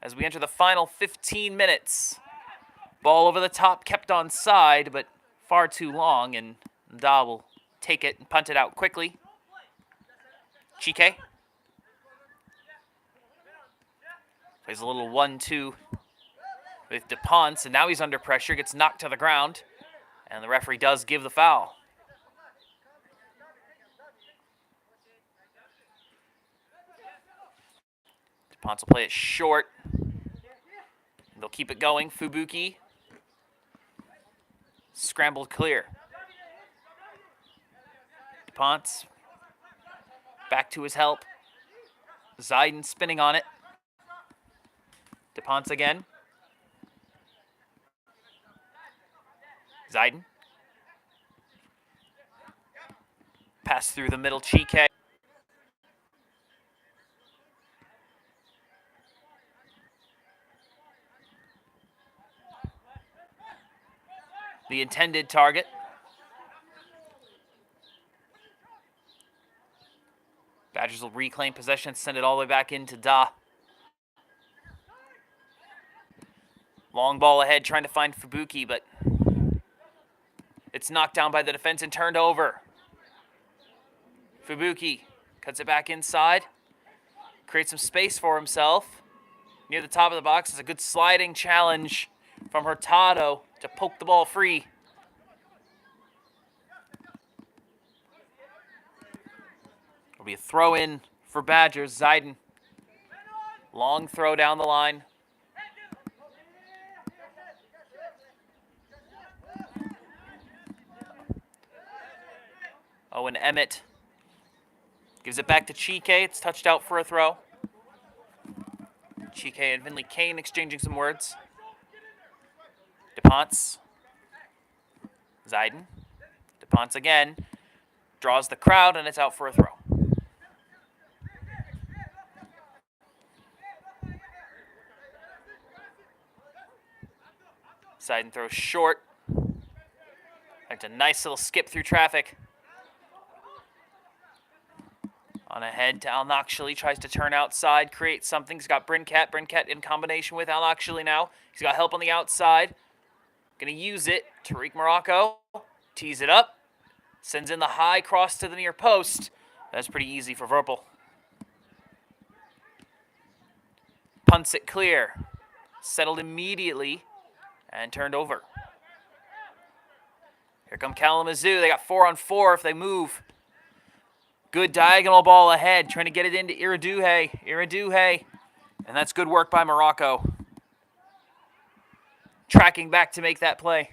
S1: as we enter the final 15 minutes. Ball over the top, kept on side, but far too long, and Da will take it and punt it out quickly. Chike plays a little 1-2 with DePonce, and now he's under pressure, gets knocked to the ground, and the referee does give the foul. DePonce will play it short. They'll keep it going. Fubuki scrambled clear. DePonce back to his help. Ziden spinning on it. DePonce again. Ziden. Pass through the middle, Chike. The intended target. Badgers will reclaim possession, send it all the way back into Da. Long ball ahead, trying to find Fubuki, but it's knocked down by the defense and turned over. Fubuki cuts it back inside, creates some space for himself. Near the top of the box is a good sliding challenge from Hurtado to poke the ball free. It'll be a throw-in for Badgers. Ziden. Long throw down the line. Oh, and Emmett gives it back to Chike. It's touched out for a throw. Chike and Finley Kane exchanging some words. DePonce. Ziden. DePonce again. Draws the crowd, and it's out for a throw. Ziden throws short. That's a nice little skip through traffic. On ahead to Al-Nakshali, tries to turn outside, create something. He's got Brincat. Brincat in combination with Al-Nakshali now. He's got help on the outside. Going to use it. Tariq Morocco tees it up. Sends in the high cross to the near post. That's pretty easy for Verpel. Punts it clear. Settled immediately and turned over. Here come Kalamazoo. They got 4-on-4 if they move. Good diagonal ball ahead, trying to get it into Iraduhe. And that's good work by Morocco. Tracking back to make that play.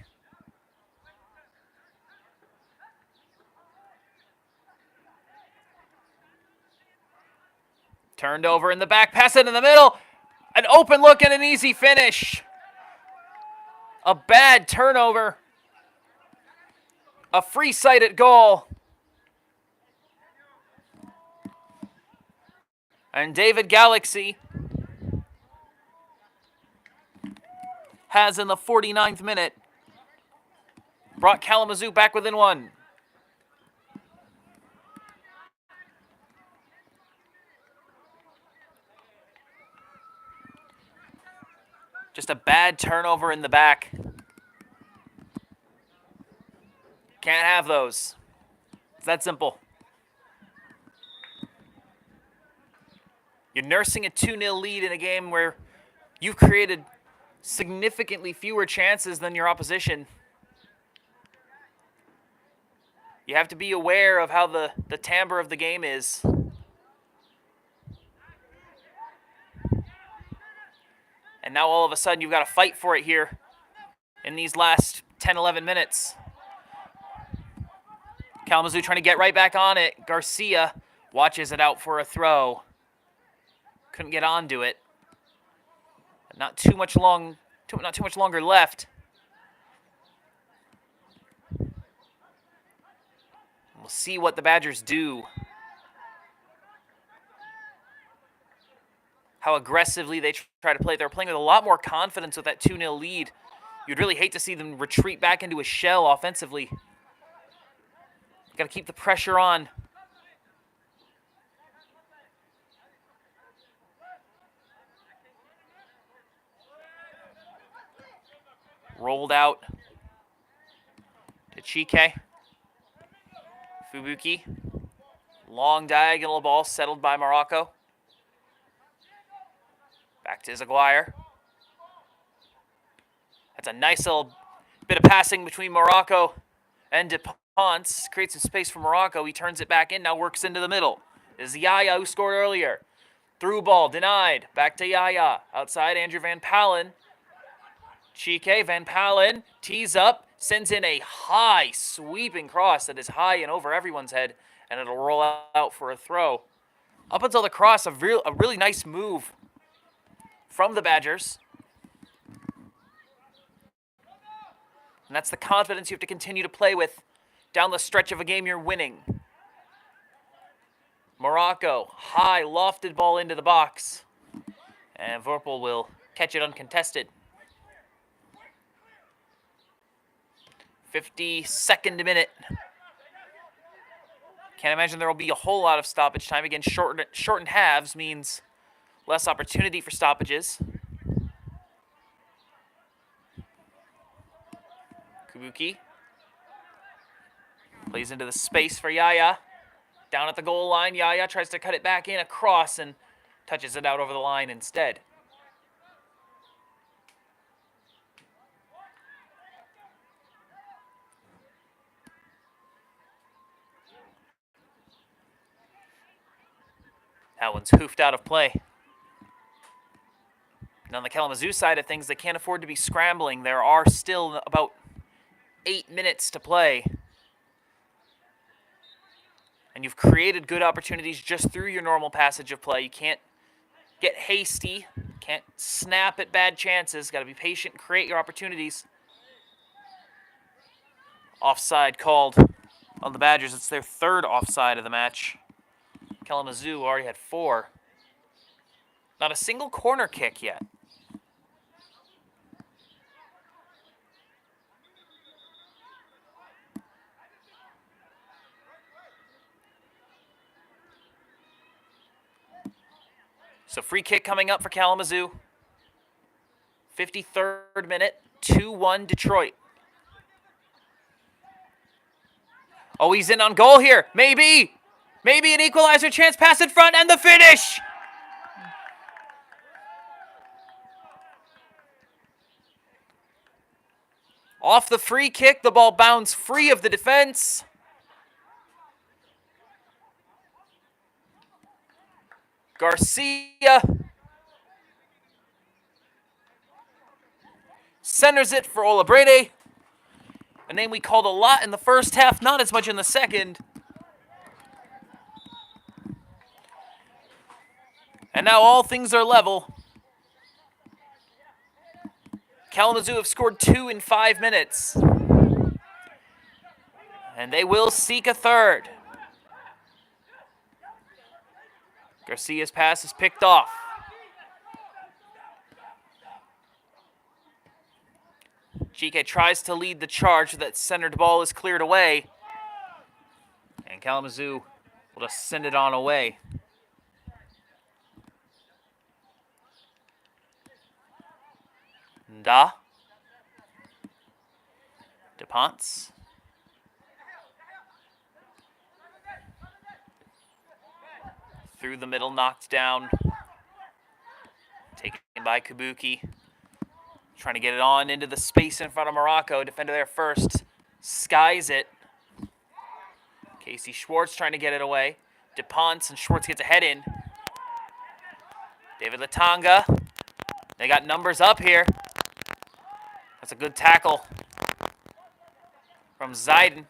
S1: Turned over in the back, pass it in the middle. An open look and an easy finish. A bad turnover. A free-sighted goal. And David Galaxy has, in the 49th minute, brought Kalamazoo back within one. Just a bad turnover in the back. Can't have those. It's that simple. You're nursing a 2-0 lead in a game where you've created significantly fewer chances than your opposition. You have to be aware of how the timbre of the game is. And now all of a sudden you've got to fight for it here in these last 10, 11 minutes. Kalamazoo trying to get right back on it. Garcia watches it out for a throw. Couldn't get onto it. Not too much longer left. We'll see what the Badgers do. How aggressively they try to play. They're playing with a lot more confidence with that 2-0 lead. You'd really hate to see them retreat back into a shell offensively. Got to keep the pressure on. Rolled out to Chike. Fubuki. Long diagonal ball settled by Morocco. Back to Zaguire. That's a nice little bit of passing between Morocco and DePonce. Creates some space for Morocco. He turns it back in, now works into the middle. This is Yaya who scored earlier. Through ball, denied. Back to Yaya. Outside, Andrew Van Palen. Chike, Van Palen, tees up, sends in a high sweeping cross that is high and over everyone's head, and it'll roll out for a throw. Up until the cross, a really nice move from the Badgers. And that's the confidence you have to continue to play with down the stretch of a game you're winning. Morocco, high, lofted ball into the box. And Vorpal will catch it uncontested. 52nd minute. Can't imagine there will be a whole lot of stoppage time. Again, shortened halves means less opportunity for stoppages. Kabuki plays into the space for Yaya. Down at the goal line, Yaya tries to cut it back in across and touches it out over the line instead. That one's hoofed out of play. And on the Kalamazoo side of things, they can't afford to be scrambling. There are still about 8 minutes to play. And you've created good opportunities just through your normal passage of play. You can't get hasty. Can't snap at bad chances. Got to be patient and create your opportunities. Offside called on the Badgers. It's their third offside of the match. Kalamazoo already had 4. Not a single corner kick yet. So free kick coming up for Kalamazoo. 53rd minute, 2-1 Detroit. Oh, he's in on goal here. Maybe an equalizer chance, pass in front, and the finish! Off the free kick, the ball bounced free of the defense. Garcia centers it for Olabrede. A name we called a lot in the first half, not as much in the second. And now all things are level. Kalamazoo have scored 2 in 5 minutes. And they will seek a third. Garcia's pass is picked off. Chike tries to lead the charge. That centered ball is cleared away. And Kalamazoo will just send it on away. Da. DePonce. Through the middle, knocked down. Taken by Kabuki. Trying to get it on into the space in front of Morocco. Defender there first. Skies it. Casey Schwartz trying to get it away. DePonce and Schwartz gets a head in. David Latanga. They got numbers up here. That's a good tackle from Ziden.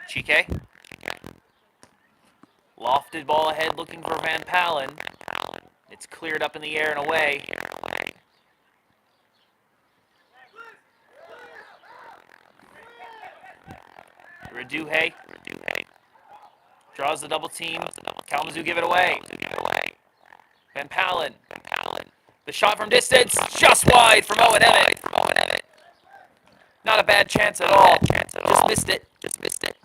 S1: Chike. Lofted ball ahead looking for Van Palen. It's cleared up in the air and away. Reduhe draws the double team. Kalamazoo give it away. Van Palen. The shot from distance, just wide from Owen Emmett. Not a bad chance at all. Just missed it.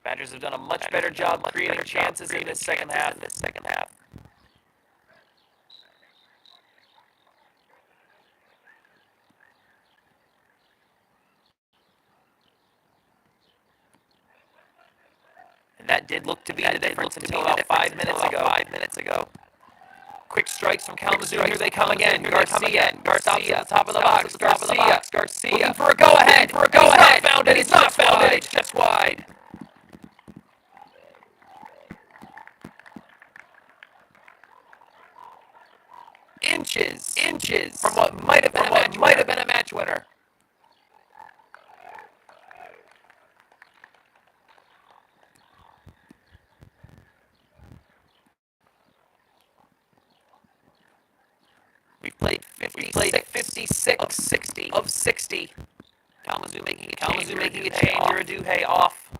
S1: Badgers have done a much better job creating chances in this second half. And that did look to be the difference until about 5 minutes ago. Quick strikes from Kalamazoo. Here they come again. Garcia stops at the top of the box. Garcia looking for a go-ahead. He's not found it. It's just wide. Inches from what might have been a match winner. We've played 56 of 60. Kalamazoo making a change. Reduhe off.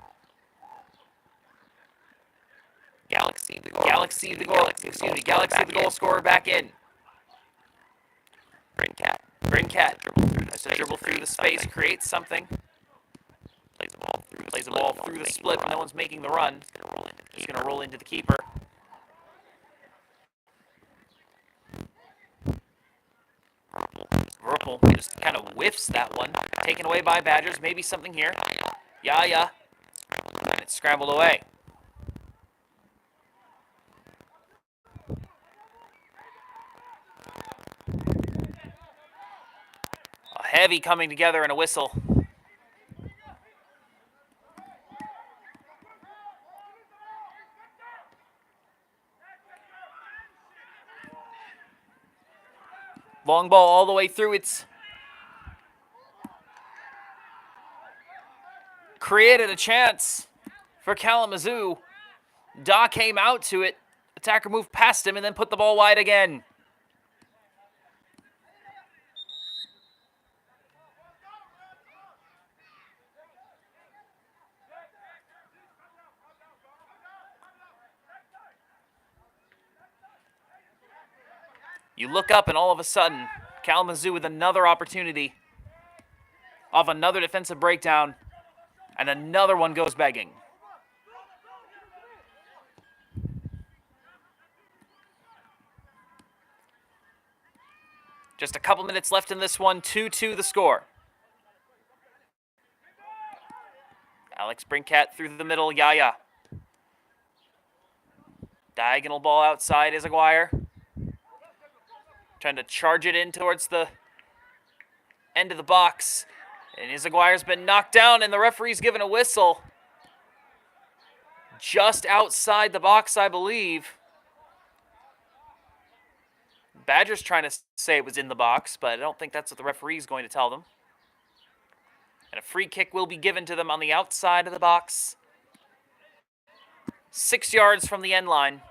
S1: Galaxy the goal scorer back in. Brincat dribble through the space, creates something. Plays the ball through the split, but no one's making the run. He's going to roll into the keeper. Verpel just kind of whiffs that one. Taken away by Badgers. Maybe something here. And it's scrambled away. A heavy coming together and a whistle. Long ball all the way through. It's created a chance for Kalamazoo. Da came out to it. Attacker moved past him and then put the ball wide again. You look up and all of a sudden, Kalamazoo with another opportunity off another defensive breakdown, and another one goes begging. Just a couple minutes left in this one, 2-2 the score. Alex Brincat through the middle, Yaya. Diagonal ball outside is Aguirre. Trying to charge it in towards the end of the box. And Izaguirre's been knocked down, and the referee's given a whistle. Just outside the box, I believe. Badgers trying to say it was in the box, but I don't think that's what the referee's going to tell them. And a free kick will be given to them on the outside of the box. 6 yards from the end line.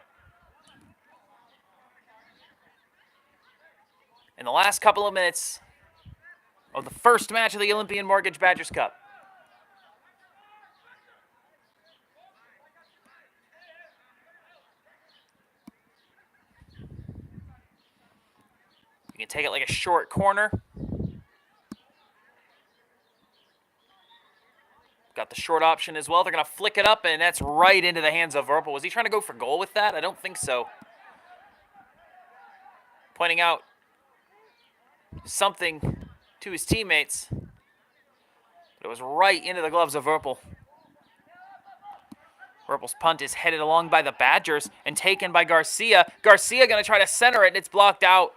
S1: In the last couple of minutes of the first match of the Olympian Mortgage Badgers Cup. You can take it like a short corner. Got the short option as well. They're going to flick it up, and that's right into the hands of Verpel. Was he trying to go for goal with that? I don't think so. Pointing out something to his teammates. But it was right into the gloves of Verpel. Verpel's punt is headed along by the Badgers and taken by Garcia. Garcia going to try to center it, and it's blocked out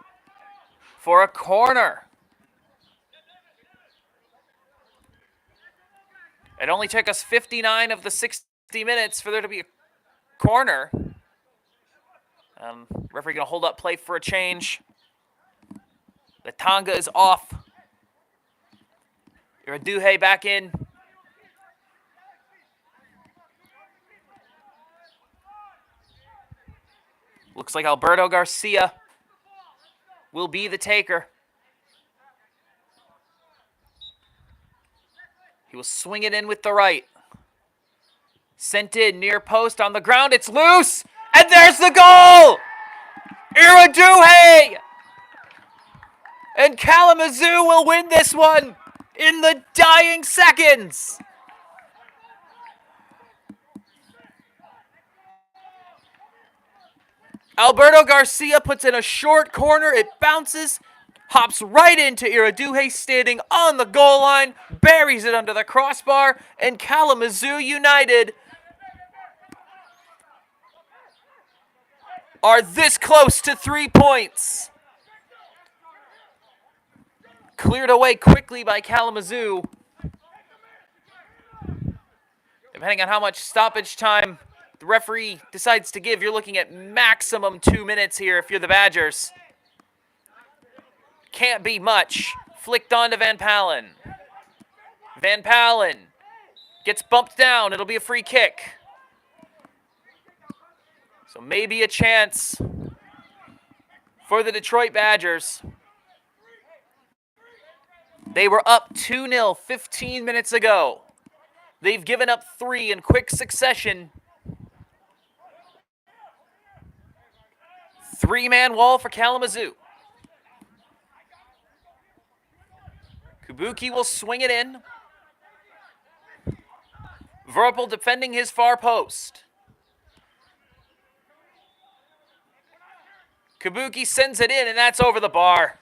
S1: for a corner. It only took us 59 of the 60 minutes for there to be a corner. Referee going to hold up play for a change. The Tonga is off. Iraduhe back in. Looks like Alberto Garcia will be the taker. He will swing it in with the right. Sent in near post on the ground. It's loose. And there's the goal! Iraduhe! And Kalamazoo will win this one in the dying seconds. Alberto Garcia puts in a short corner. It bounces, hops right into Iraduhe standing on the goal line, buries it under the crossbar, and Kalamazoo United are this close to 3 points. Cleared away quickly by Kalamazoo. Depending on how much stoppage time the referee decides to give, you're looking at maximum 2 minutes here if you're the Badgers. Can't be much. Flicked on to Van Palen. Van Palen gets bumped down. It'll be a free kick. So maybe a chance for the Detroit Badgers. They were up 2-0 15 minutes ago. They've given up 3 in quick succession. 3-man wall for Kalamazoo. Kabuki will swing it in. Verpel defending his far post. Kabuki sends it in, and that's over the bar.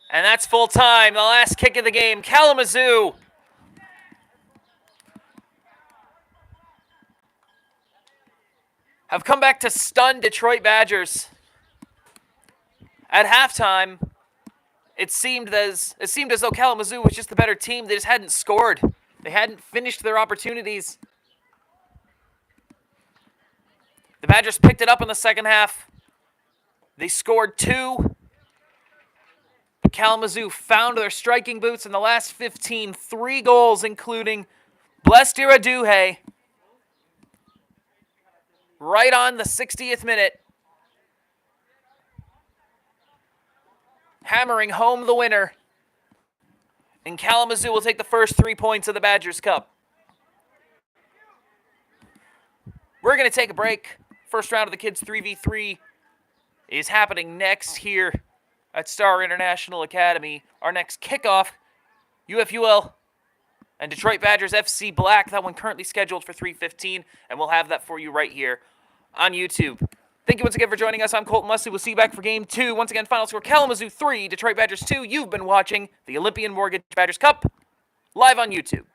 S1: And that's full time, the last kick of the game. Kalamazoo have come back to stun Detroit Badgers. At halftime, it seemed as though Kalamazoo was just the better team. They just hadn't scored. They hadn't finished their opportunities. The Badgers picked it up in the second half. They scored 2. But Kalamazoo found their striking boots in the last 15. 3 goals, including Blessed Iraduhe. Right on the 60th minute. Hammering home the winner. And Kalamazoo will take the first 3 points of the Badgers Cup. We're going to take a break. First round of the Kids 3v3 is happening next here at Star International Academy. Our next kickoff, UFUL and Detroit Badgers FC Black. That one currently scheduled for 3:15, and we'll have that for you right here on YouTube. Thank you once again for joining us. I'm Colton Leslie. We'll see you back for Game 2. Once again, final score, Kalamazoo 3, Detroit Badgers 2. You've been watching the Olympian Mortgage Badgers Cup live on YouTube.